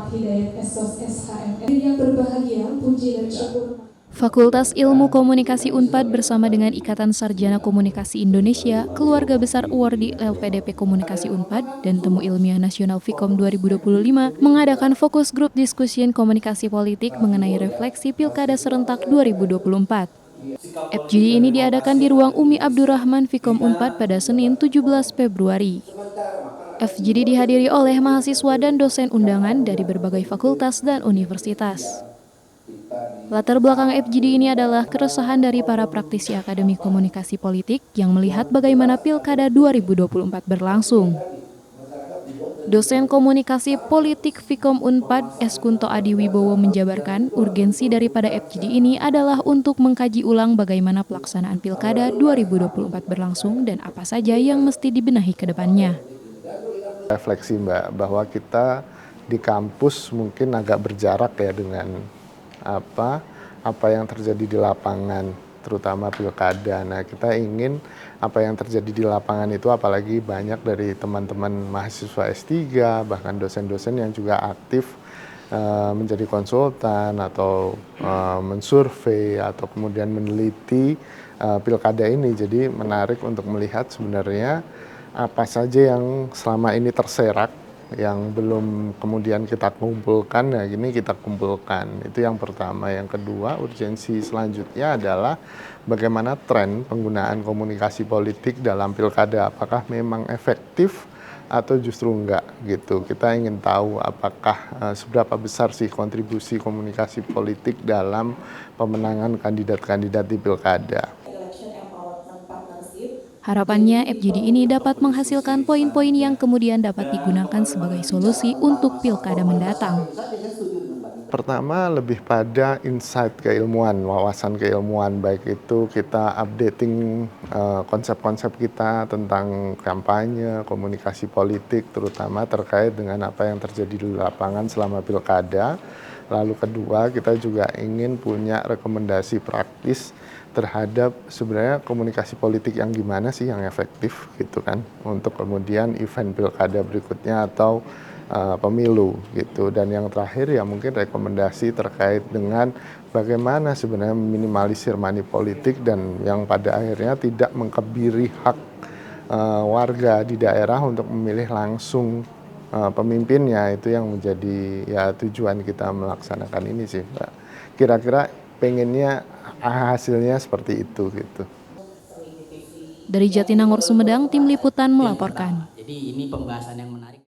Hidayat Esos SHMM yang berbahagia, puji dan syukur. Fakultas Ilmu Komunikasi Unpad bersama dengan Ikatan Sarjana Komunikasi Indonesia, Keluarga Besar Awardee LPDP Komunikasi Unpad, dan Temu Ilmiah Nasional Fikom 2025 mengadakan fokus grup diskusi komunikasi politik mengenai refleksi Pilkada Serentak 2024. FGD ini diadakan di ruang Umi Abdurrahman Fikom Unpad pada Senin 17 Februari. FGD dihadiri oleh mahasiswa dan dosen undangan dari berbagai fakultas dan universitas. Latar belakang FGD ini adalah keresahan dari para praktisi akademi komunikasi politik yang melihat bagaimana Pilkada 2024 berlangsung. Dosen komunikasi politik Fikom Unpad, Eskunto Adi Wibowo menjabarkan urgensi daripada FGD ini adalah untuk mengkaji ulang bagaimana pelaksanaan Pilkada 2024 berlangsung dan apa saja yang mesti dibenahi ke depannya. Refleksi Mbak, bahwa kita di kampus mungkin agak berjarak ya dengan apa yang terjadi di lapangan, terutama pilkada. Nah, kita ingin apa yang terjadi di lapangan itu, apalagi banyak dari teman-teman mahasiswa S3, bahkan dosen-dosen yang juga aktif menjadi konsultan atau mensurvei atau kemudian meneliti pilkada ini. Jadi menarik untuk melihat sebenarnya apa saja yang selama ini terserak, yang belum kemudian kita kumpulkan, nah ini kita kumpulkan. Itu yang pertama. Yang kedua, urgensi selanjutnya adalah bagaimana tren penggunaan komunikasi politik dalam pilkada. Apakah memang efektif atau justru enggak gitu. Kita ingin tahu apakah seberapa besar sih kontribusi komunikasi politik dalam pemenangan kandidat-kandidat di pilkada. Harapannya FGD ini dapat menghasilkan poin-poin yang kemudian dapat digunakan sebagai solusi untuk pilkada mendatang. Pertama, lebih pada insight keilmuan, wawasan keilmuan, baik itu kita updating konsep-konsep kita tentang kampanye, komunikasi politik, terutama terkait dengan apa yang terjadi di lapangan selama pilkada. Lalu kedua, kita juga ingin punya rekomendasi praktis terhadap sebenarnya komunikasi politik yang gimana sih yang efektif gitu kan, untuk kemudian event pilkada berikutnya atau pemilu gitu. Dan yang terakhir ya mungkin rekomendasi terkait dengan bagaimana sebenarnya meminimalisir money politik dan yang pada akhirnya tidak mengkebiri hak warga di daerah untuk memilih langsung pemimpinnya. Itu yang menjadi ya tujuan kita melaksanakan ini sih Mbak. Kira-kira pengennya hasilnya seperti itu gitu. Dari Jatinangor, Sumedang, Tim Liputan melaporkan. Jadi ini pembahasan yang menarik.